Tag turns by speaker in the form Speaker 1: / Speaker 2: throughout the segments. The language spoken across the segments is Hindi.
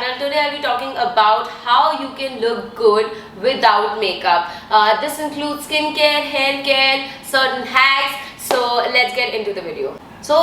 Speaker 1: channel. Today I'll be talking about how you can look good without makeup. This includes skincare, hair care, certain hacks. So let's get into the video. So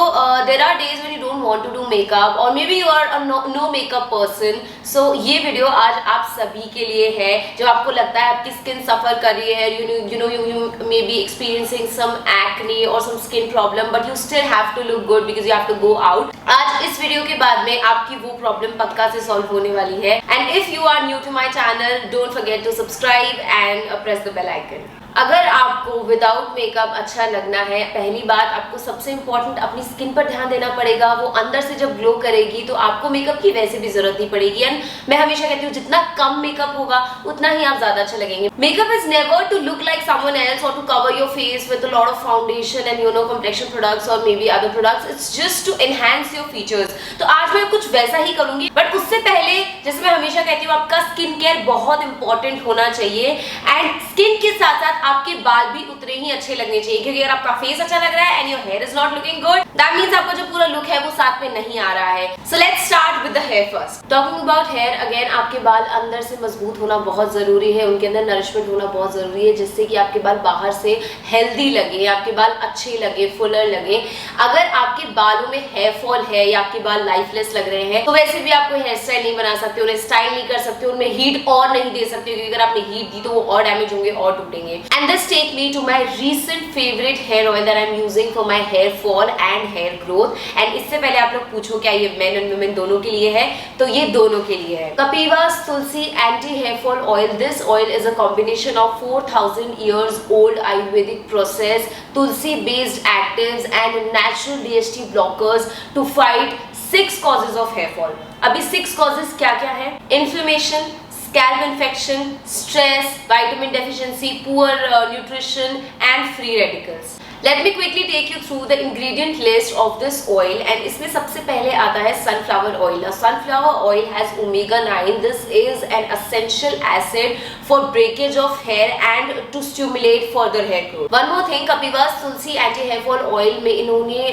Speaker 1: there are days when you don't want to do makeup or maybe you are a no makeup person. So ये वीडियो आज आप सभी के लिए है जब आपको लगता है आपकी स्किन सफर कर रही है, you may be experiencing some acne or some skin problem but you still have to look good because you have to go out. आज इस वीडियो के बाद में आपकी वो प्रॉब्लम पक्का से सॉल्व होने वाली है. And if you are new to my channel, don't forget to subscribe and press the bell icon. अगर आपको विदाउट मेकअप अच्छा लगना है, पहली बात आपको सबसे इम्पोर्टेंट अपनी स्किन पर ध्यान देना पड़ेगा. वो अंदर से जब ग्लो करेगी तो आपको मेकअप की वैसे भी जरूरत नहीं पड़ेगी. एंड मैं हमेशा कहती हूँ जितना कम मेकअप होगा उतना ही आप ज्यादा अच्छा लगेंगे. Makeup is never to look like someone else और to cover your face with a lot of foundation and complexion products और maybe other products. It's just to enhance your features. तो आज मैं कुछ वैसा ही करूंगी बट उससे पहले जैसे मैं हमेशा कहती हूँ आपका स्किन केयर बहुत इंपॉर्टेंट होना चाहिए. एंड स्किन के साथ साथ आपके बाल भी उतने ही अच्छे लगने चाहिए क्योंकि अगर आपका फेस अच्छा लग रहा है and your here is not looking good that means आपका जो पूरा लुक है वो साथ में नहीं आ रहा है. So let's start with the hair first. Talking about here again, आपके बाल अंदर से मजबूत होना बहुत जरूरी है. उनके अंदर नरिशमेंट होना बहुत जरूरी है जिससे कि आपके बाल बाहर से हेल्दी लगे, आपके बाल अच्छे लगे, फुलर लगे. अगर आपके बालों में हेयर फॉल है या आपके बाल लाइफलेस लग रहे हैं तो वैसे भी आप कोई हेयर स्टाइल नहीं बना सकते, उन्हें स्टाइल नहीं कर सकते, उनमें हीट और नहीं दे सकते क्योंकि अगर आपने हीट दी तो वो और डैमेज होंगे और टूटेंगे. And this take me to my recent favourite hair oil that I am using for my hair fall and hair growth. And इससे पहले आप लोग पूछो क्या ये मेन एंड वुमेन दोनों के लिए है, तो ये दोनों के लिए है. Kapiva's Tulsi anti hair fall oil. This oil is a combination of 4000 years old Ayurvedic process, tulsi based actives and natural DHT blockers to fight 6 causes of hair fall. अभी 6 causes क्या क्या है? Inflammation, scalp infection, stress, vitamin deficiency, poor nutrition and free radicals. Let me quickly take you through the ingredient list of this oil. And इसमें सबसे पहले आता है sunflower oil. Now, sunflower oil has omega 9. This is an essential acid for breakage of hair and to stimulate further hair growth. One more thing, Kapiva's Tulsi Anti Hair Fall Oil में इन्होंने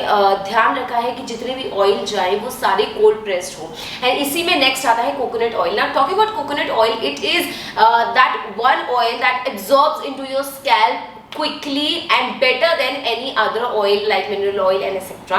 Speaker 1: ध्यान रखा है कि जितने भी ऑयल जाए वो सारे कोल्ड प्रेस्ड हो. एंड इसी में नेक्स्ट आता है coconut oil. Now, talking about coconut oil, it is that one oil that absorbs into your scalp quickly and better than any other oil like mineral oil and etc.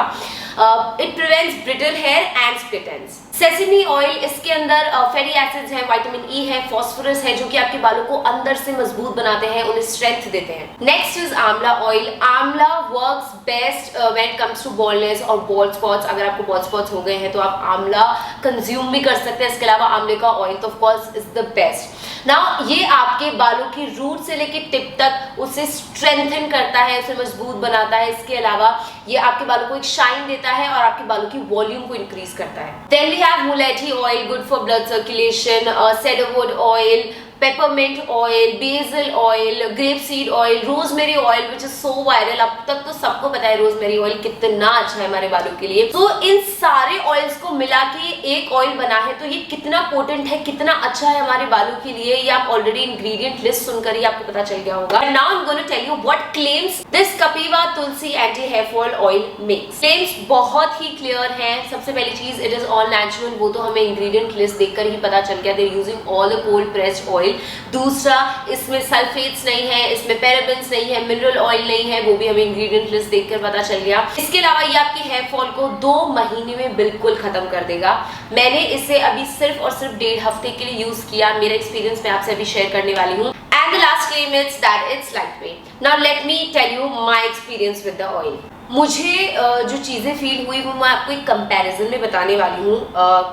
Speaker 1: It prevents brittle hair and split ends. Sesame oil, इसके अंदर फैटी एसिड्स हैं, विटामिन ई है, फास्फोरस है जो कि आपके बालों को अंदर से मजबूत बनाते हैं, उन्हें स्ट्रेंथ देते हैं. Next is amla oil. Amla works best when it comes to baldness और बॉल्ड स्पॉट्स. अगर आपको बॉल्ड स्पॉट्स हो गए हैं तो आप आंवला कंज्यूम भी कर सकते हैं. इसके अलावा आंवले का ऑयल तो of course is the best. Now ये आपके बालों की रूट से लेके टिप तक उसे स्ट्रेंथन करता है, उसे मजबूत बनाता है. इसके अलावा ये आपके बालों को एक शाइन देता है और आपके बालों की वॉल्यूम को इंक्रीज करता है. Then we have mulethi oil, good for blood circulation, cedarwood oil, peppermint oil, basil oil, grape seed oil, rosemary oil which is so viral. अब तक तो सबको पता है रोजमेरी ऑयल कितना अच्छा है हमारे बालों के लिए. तो इन सारे ऑयल्स को मिला के एक ऑयल बना है तो ये कितना पोटेंट है, कितना अच्छा है हमारे बालों के लिए, ये आप ऑलरेडी इंग्रेडिएंट लिस्ट सुनकर ही आपको पता चल गया होगा. Now I am going to tell you what claims this Kapiva Tulsi anti hair fall oil makes. Claims बहुत ही क्लियर है. सबसे पहली चीज, इट इज ऑल नेचुरल. वो तो हमें इंग्रेडिएंट लिस्ट देखकर ही पता चल गया. They are using all the cold pressed oil. दूसरा, इसमें सल्फेट्स नहीं है, इसमें पैराबेन्स नहीं है, मिनरल ऑयल नहीं है, वो भी हमें इंग्रेडिएंट लिस्ट देखकर पता चल गया. इसके अलावा ये आपके हेयर फॉल को 2 महीने में बिल्कुल खत्म कर देगा. मैंने इसे अभी सिर्फ और सिर्फ 1.5 हफ्ते के लिए यूज किया. मेरा एक्सपीरियंस मैं आपसे अभी शेयर करने वाली हूँ. And the last claim is that it's lightweight. Now let me tell you my experience with the oil. मुझे जो चीज़ें फील हुई वो मैं आपको एक कंपैरिजन में बताने वाली हूँ.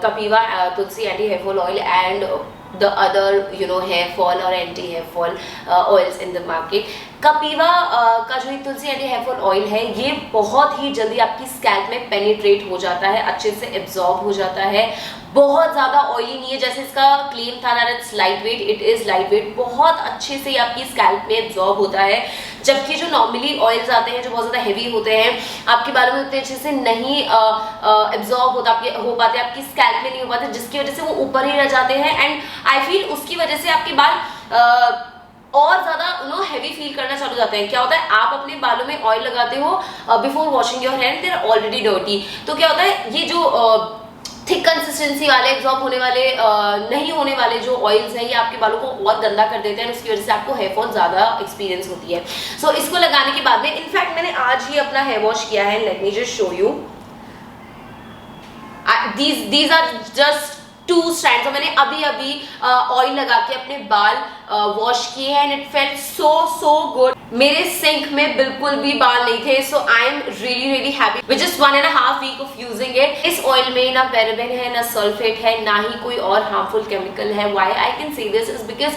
Speaker 1: कपीवा तुलसी anti hair fall oil and the other hair fall or anti hair fall oils in the market. Kapiva का जो तुलसी एंटी हेयर फॉल ऑयल है ये बहुत ही जल्दी आपकी स्कैल्प में पेनिट्रेट हो जाता है, अच्छे से एब्जॉर्ब हो जाता है. बहुत ज़्यादा ऑयली नहीं है जैसे इसका क्लेम था that its light weight. It is light weight. बहुत अच्छे से आपकी स्कैल्प में एब्जॉर्ब होता है. जबकि जो नॉर्मली ऑयल्स आते हैं जो बहुत ज़्यादा हैवी होते हैं आपके बालों में उतने अच्छे से नहीं एब्जॉर्ब हो पाते, आपकी स्कैल्प में नहीं हो पाते, जिसकी वजह से वो ऊपर ही रह जाते हैं. एंड आई फील उसकी वजह से आपके बाल और ज्यादा हैवी फील करना चालू जाते हैं. क्या होता है, आप अपने बालों में ऑयल लगाते हो before washing your hair, they are already dirty. तो क्या होता है, ये जो थिक कंसिस्टेंसी वाले, एब्जॉर्ब होने वाले नहीं होने वाले जो ऑयल्स हैं, ये आपके बालों को और गंदा कर देते हैं, उसकी वजह से आपको हेयर फॉल ज़्यादा एक्सपीरियंस होती है। सो इसको लगाने के बाद में, इनफैक्ट मैंने आज ही अपना हेयर वॉश किया है, let me just show you. These are just 2 strands। तो मैंने अभी अभी ऑयल लगा के अपने बाल वॉश किए हैं, and it felt so good. मेरे सिंक में बिल्कुल भी बाल नहीं थे, so I am really happy with just 1.5 week of using it. इस ऑयल में ना पैराबेन है, ना सल्फेट है, ना ही कोई और हार्मफुल केमिकल है। Why I can say this is because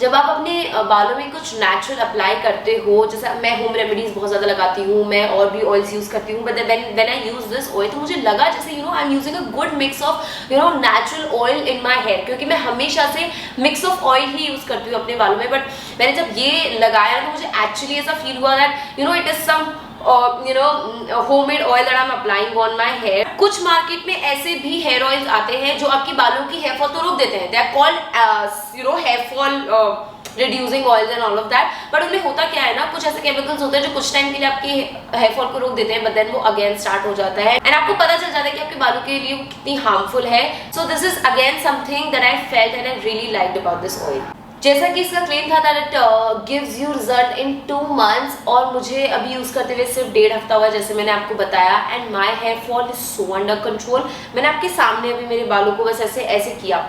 Speaker 1: जब आप अपने बालों में कुछ नेचुरल अप्लाई करते हो, जैसे मैं होम रेमेडीज बहुत ज्यादा लगाती हूँ, मैं और भी ऑयल्स यूज करती हूँ, but when I use this oil तो मुझे लगा जैसे I am using a good mix of natural oil in my hair, क्योंकि मैं हमेशा से मिक्स ऑफ ऑयल ही यूज करती हूँ अपने बालों में। बट मैंने जब ये लगाया तो मुझे एक्चुअली ऐसा फील हुआ that it is some homemade oil that I'm applying on my hair। कुछ मार्केट में ऐसे भी हेयर ऑयल्स आते हैं जो आपकी बालों की हेयर फॉल तो रोक देते हैं, they are called hair fall reducing oils and all of that, but उनमें होता क्या है ना, कुछ ऐसे केमिकल्स होते हैं जो कुछ टाइम के लिए आपकी हेयर फॉल को रोक देते हैं, बट देन वो अगेन स्टार्ट हो जाता है, एंड आपको पता चल जाता है कि आपके बालों के लिए वो कितनी हार्मफुल है। So this is again something that I felt and I really liked about this oil. जैसा कि इसका क्लेम था that it gives you result in 2 months, और मुझे अभी यूज करते हुए सिर्फ 1.5 हफ्ता हुआ, जैसे मैंने आपको बताया, and my hair fall is so under control. मैंने आपके सामने अभी मेरे बालों को बस ऐसे किया।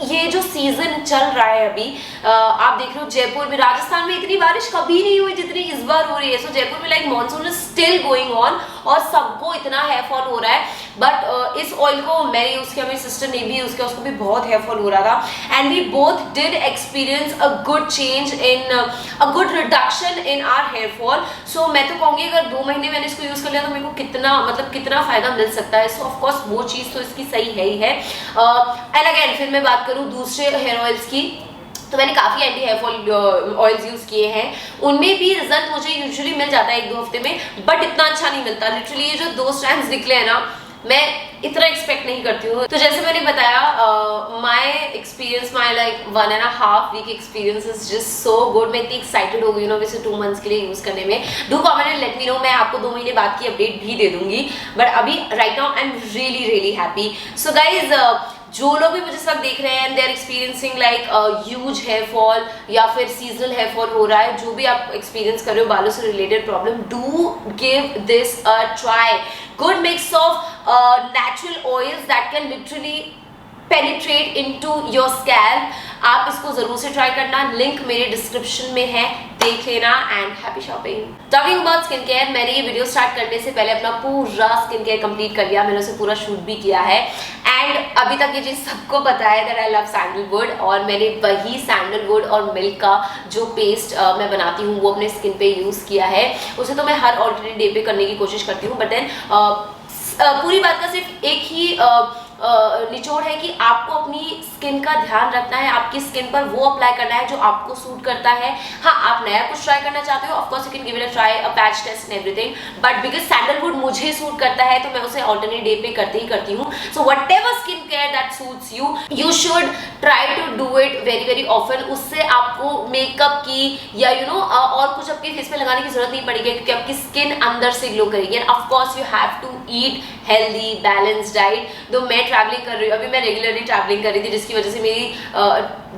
Speaker 1: ये जो सीजन चल रहा है अभी, आप देख रहे हो जयपुर में, राजस्थान में इतनी बारिश कभी नहीं हुई जितनी इस बार हो रही है। सो जयपुर में like monsoon is still going on और सबको इतना हेयर फॉल हो रहा है, बट इस ऑयल को मैंने यूज किया, मेरी सिस्टर ने भी यूज किया, उसको भी बहुत हेयर फॉल हो रहा था, and we both did experience a good change in a good reduction in our hair fall. So मैं तो कहूँगी अगर 2 महीने मैंने इसको यूज कर लिया तो मेरे को कितना फायदा मिल सकता है। सो ऑफकोर्स वो चीज तो इसकी सही है ही है। एंड अगेन फिर मैं बात करूँ दूसरे हेयर ऑयल्स की, तो मैंने काफ़ी anti hair fall oils use किए हैं, उनमें भी रिजल्ट मुझे यूजुअली मिल जाता है 1-2 हफ्ते में, बट इतना अच्छा नहीं मिलता। लिटरली ये जो 2 स्ट्रैंड्स निकले हैं ना, मैं इतना एक्सपेक्ट नहीं करती हूँ। तो जैसे मैंने बताया, my experience, my like 1.5 week experience is just so good. मैं इतनी एक्साइटेड हो गई वैसे 2 months के लिए यूज करने में। Do comment and let me know, मैं आपको 2 महीने बाद की अपडेट भी दे दूंगी, बट अभी right now I am really happy. So guys, जो लोग भी मुझे इस वक्त देख रहे हैं, they are experiencing like huge hair fall या फिर सीजनल हेयर फॉल हो रहा है, जो भी आप एक्सपीरियंस कर रहे हो बालों से related problem, do give this a try. Good mix of natural oils that can literally penetrate into your scalp. आप इसको जरूर से ट्राई करना, लिंक मेरे डिस्क्रिप्शन में है, देख लेना, and happy shopping. Talking about skin care, मैंने ये वीडियो स्टार्ट करने से पहले अपना पूरा स्किन केयर कंप्लीट कर लिया, मैंने उसे पूरा शूट भी किया है, एंड अभी तक ये चीज सबको पता है दैट आई लव सैंडलवुड, और मैंने वही सैंडलवुड और मिल्क का जो पेस्ट मैं बनाती हूँ वो अपने स्किन पे यूज किया है। उसे तो मैं हर ऑल्टरनेट डे पे करने की कोशिश करती हूँ, बट देन पूरी बात का सिर्फ एक ही निचोड़ है कि आपको अपनी स्किन का ध्यान रखना है, आपकी स्किन पर वो अप्लाई करना है जो आपको सूट करता है। हाँ, आप नया कुछ ट्राई करना चाहते हो, of course you can give it a try, a patch test and everything, but because sandalwood मुझे सूट करता है तो मैं उसे ऑल्टरनेट डे पे करती हूँ। So whatever skin care that suits you, you should try to do it very often. उससे आपको मेकअप की या और कुछ आपके फेस पे लगाने की जरूरत नहीं पड़ेगी, क्योंकि आपकी स्किन अंदर से ग्लो करेगी। And of course you have to eat healthy balanced diet. Though मैं ट्रैवलिंग कर रही हूँ, अभी मैं रेगुलरली ट्रैवलिंग कर रही थी, जिसकी वजह से मेरी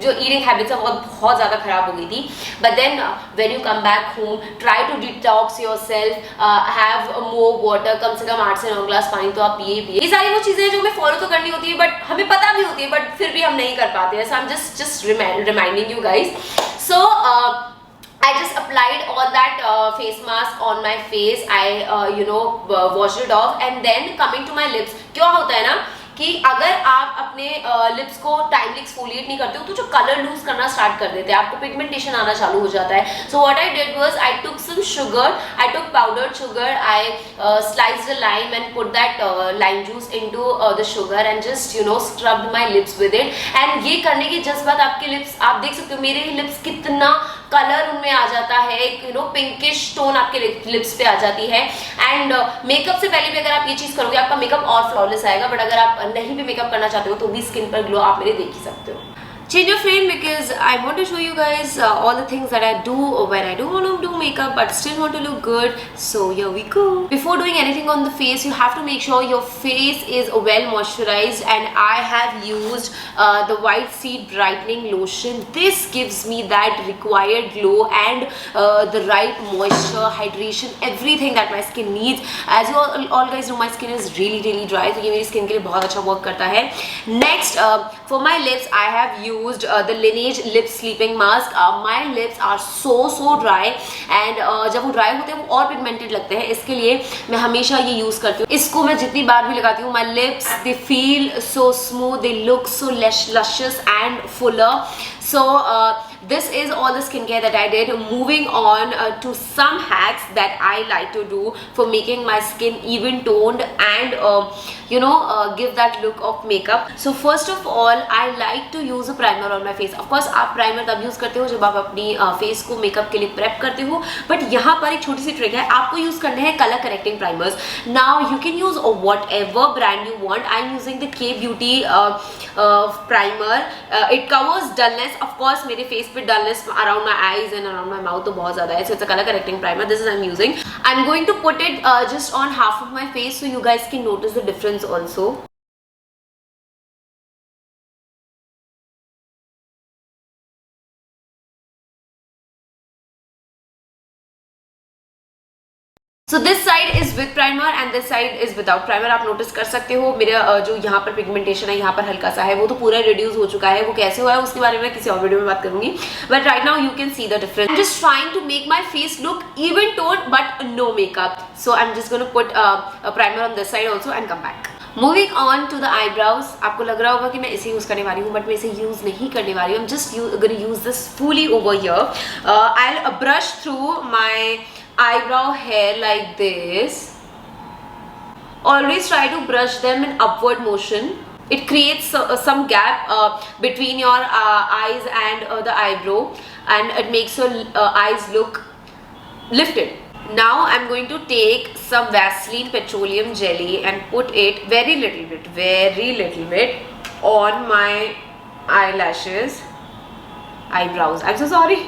Speaker 1: जो ईटिंग हैबिट्स है वो बहुत ज़्यादा खराब हो गई थी। But then when you come back home, try to detox yourself, have more water, कम से कम 8 से 9 ग्लास पानी तो आप पिए। ये सारी वो चीज़ें हैं जो हमें फॉलो तो करनी होती है, बट हमें पता भी होती है, बट फिर भी हम नहीं कर पाते हैं। So I am just reminding you guys. So I just applied all that face mask on my face. I washed it off, and then coming to my lips. क्या होता है ना कि अगर आप अपने लिप्स को टाइमली एक्सफोलिएट नहीं करते हो तो जो कलर लूज करना स्टार्ट कर देते हैं, आपको पिगमेंटेशन आना चालू हो जाता है। So what I did was I took some sugar, I took powdered sugar, I sliced a lime and put that lime juice into the sugar and just scrubbed my lips with it. And ये करने के जस्ट बाद आपके लिप्स, आप देख सकते हो मेरे लिप्स कितना कलर उनमें आ जाता है, एक पिंकिश टोन आपके लिप्स पे आ जाती है। एंड मेकअप से पहले भी अगर आप ये चीज करोगे आपका मेकअप और फ्लॉलेस आएगा, बट अगर आप नहीं भी मेकअप करना चाहते हो तो भी स्किन पर ग्लो आप मेरे देख ही सकते हो। change of frame because I want to show you guys all the things that I do when I don't want to do makeup but still want to look good. So here we go. Before doing anything on the face, you have to make sure your face is well moisturized, and I have used the White Seed Brightening Lotion. This gives me that required glow and the right moisture, hydration, everything that my skin needs. As you all guys know, my skin is really dry, तो ये मेरी skin के लिए बहुत अच्छा work करता है. Next, for my lips, I have used the Laneige lip sleeping mask. My lips are so dry and जब वो dry होते हैं वो और pigmented लगते हैं, इसके लिए मैं हमेशा ये यूज करती हूँ. इसको मैं जितनी बार भी लगाती हूँ, my lips they feel so smooth, they look so luscious and fuller. So this is all the skincare that I did. Moving on to some hacks that I like to do for making my skin even toned and give that look of makeup. So first of all, I like to use a primer on my face. Of course आप primer तब use करते हो जब आप अपनी face को makeup के लिए prep करते हो, but यहाँ पर एक छोटी सी trick है, आपको use करने हैं color correcting primers. Now you can use whatever brand you want. I'm using the K Beauty primer. It covers dullness. Of course मेरे face पे dullness around my eyes and around my mouth तो बहुत ज़्यादा है, so it's a color correcting primer. This is I'm using. I'm going to put it just on half of my face so you guys can notice the difference also. So this side is with primer and this side is without primer. आप notice कर सकते हो मेरा जो यहाँ पर pigmentation है, यहाँ पर हल्का सा है, वो तो पूरा reduce हो चुका है. वो कैसे हुआ है उसके बारे में किसी और वीडियो में बात करूंगी. But right now you can see the difference. I'm just trying to make my face look even toned but no makeup. So I'm just going to put a primer on this side also and come back. Moving on to the eyebrows. आपको लग रहा होगा कि मैं इसे यूज करने वाली हूँ, बट मैं इसे यूज नहीं करने वाली हूँ. I'm just gonna use this fully over here. I'll brush through my eyebrow hair like this. Always try to brush them in upward motion. It creates some gap between your eyes and the eyebrow, and it makes your eyes look lifted. Now I'm going to take some Vaseline petroleum jelly and put it very little bit on my eyelashes, eyebrows. I'm so sorry.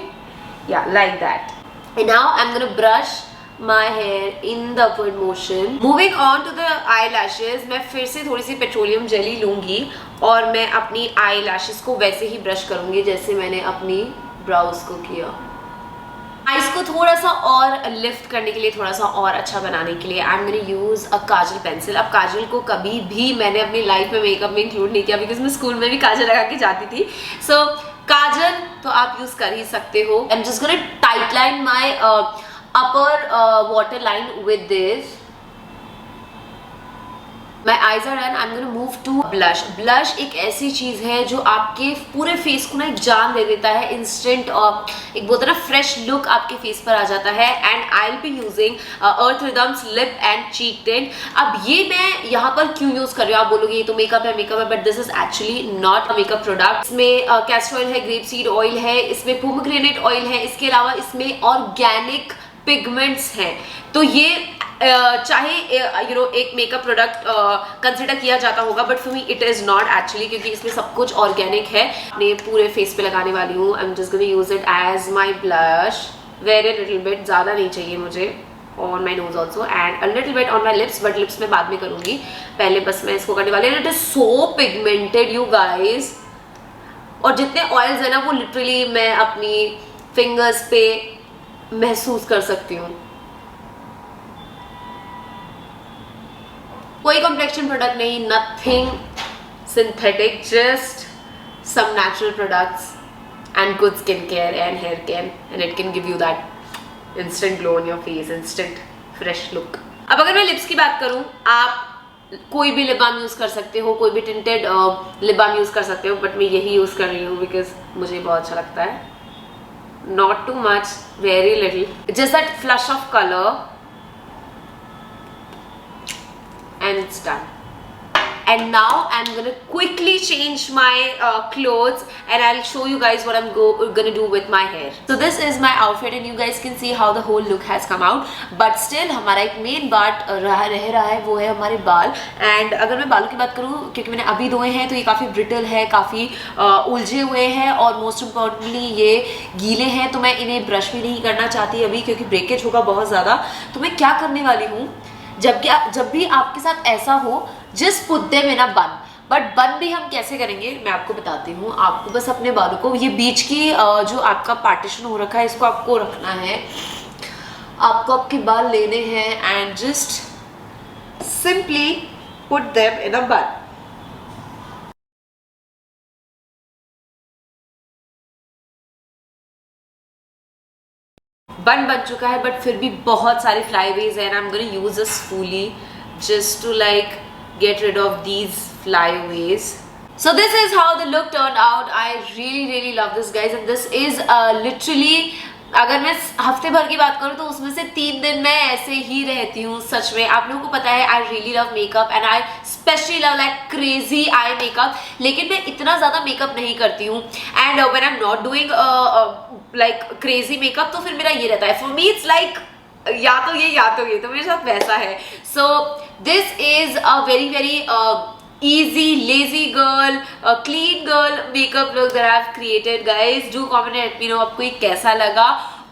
Speaker 1: Yeah, like that. And now I'm gonna brush my hair in the upward motion. Moving on to the eyelashes, मैं फिर से थोड़ी सी petroleum jelly लूँगी और मैं अपनी eyelashes को वैसे ही brush करूँगी जैसे मैंने अपनी brows को किया. आइज को थोड़ा सा और लिफ्ट करने के लिए, थोड़ा सा और अच्छा बनाने के लिए, आई am gonna use a Kajal pencil. अब काजल को कभी भी मैंने अपनी लाइफ में मेकअप में इंक्लूड नहीं किया बिकॉज मैं स्कूल में भी काजल लगा के जाती थी. सो काजल तो आप यूज कर ही सकते हो. आई am just gonna tight line my upper water line with this. My eyes are done. I'm gonna move to blush. Blush एक ऐसी चीज़ है जो आपके पूरे फेस को ना एक जान दे देता है, इंस्टेंट और एक बहुत ना फ्रेश लुक आपके फेस पर आ जाता है. And I will be using earth rhythms lip and cheek tint. अब ये मैं यहाँ पर क्यों यूज कर रही हूँ, आप बोलोगे ये तो मेकअप है, but this is actually not a makeup product. इसमें कैस्टर ऑयल है, ग्रेप सीड ऑयल है, इसमें पोमोग्रेनेट ऑयल है, इसके अलावा इसमें ऑर्गेनिक पिगमेंट्स हैं. तो ये चाहे एक मेकअप प्रोडक्ट कंसिडर किया जाता होगा, but for me it is not actually, क्योंकि इसमें सब कुछ ऑर्गेनिक है. मैं पूरे फेस पे लगाने वाली हूँ. I am just gonna use it as my blush, very little bit, ज़्यादा नहीं चाहिए मुझे. On my nose also and a little bit on my lips, but lips में बाद में करूँगी. पहले बस मैं इसको करने वाली हूँ. It is so pigmented you guys, और जितने ऑयल्स है ना वो लिटरली मैं अपनी फिंगर्स पे महसूस कर सकती हूँ. कोई कॉम्प्लेक्शन प्रोडक्ट नहीं, nothing synthetic, just some natural products and good skin care and hair care, and it can give you that instant glow on your face, instant fresh look. अब अगर मैं लिप्स की बात करूं, आप कोई भी लिप बाम यूज कर सकते हो, कोई भी टिंटेड लिप बाम यूज कर सकते हो, बट मैं यही यूज कर रही हूँ बिकॉज मुझे बहुत अच्छा लगता है. Not too much, very little, just that flush of colour and it's done. and now I'm gonna quickly change my clothes and I'll show you guys what I'm gonna do with my hair. So this is my outfit and you guys can see how the whole look has come out, but still हमारा एक मेन बात रह रहा है, वो है हमारे बाल. एंड अगर मैं बालों की बात करूँ, क्योंकि मैंने अभी धोए हैं तो ये काफ़ी ब्रिटल है, काफ़ी उलझे हुए हैं और मोस्ट इम्पॉर्टेंटली ये गीले हैं, तो मैं इन्हें ब्रश भी नहीं करना चाहती अभी क्योंकि ब्रेकेज होगा बहुत ज़्यादा. तो मैं क्या करने वाली हूँ, जब भी आपके साथ ऐसा हो, जिस पुद्दे में ना बन, बट बन भी हम कैसे करेंगे मैं आपको बताती हूँ. आपको बस अपने बालों को, ये बीच की जो आपका पार्टीशन हो रखा है, इसको आपको रखना है. आपको आपके बाल लेने हैं and just simply put them in a bun. बन चुका है बट फिर भी बहुत सारे फ्लाईवेज हैं. I am gonna use this fully just to like get rid of these flyaways. So this is how the look turned out. I really love this guys, and this is literally, अगर मैं हफ्ते भर की बात करूँ तो उसमें से 3 दिन मैं ऐसे ही रहती हूँ. सच में आप लोगों को पता है I really love makeup and I specially love like crazy eye makeup, लेकिन मैं इतना ज़्यादा मेकअप नहीं करती हूँ. And when I am not doing like crazy makeup तो फिर मेरा ये रहता है, फॉर मी इट्स लाइक या तो ये तो मेरे साथ वैसा है. So this is a very easy lazy girl clean girl makeup look that I've created. Guys do comment and let me know आपको ये कैसा लगा,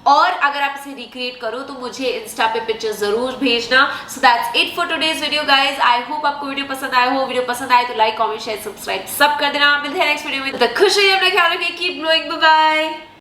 Speaker 1: और अगर आप इसे रिक्रिएट करो तो मुझे इंस्टा पे पिक्चर जरूर भेजना. So that's it for today's video guys. I hope आपको वीडियो पसंद आया हो. वीडियो पसंद आए तो लाइक कमेंट शेयर सब्सक्राइब सब कर देना. मिलते हैं नेक्स्ट वीडियो में. खुश रहिए, अपना ख्याल रखिए, कीप ग्लोइंग, बाय बाय.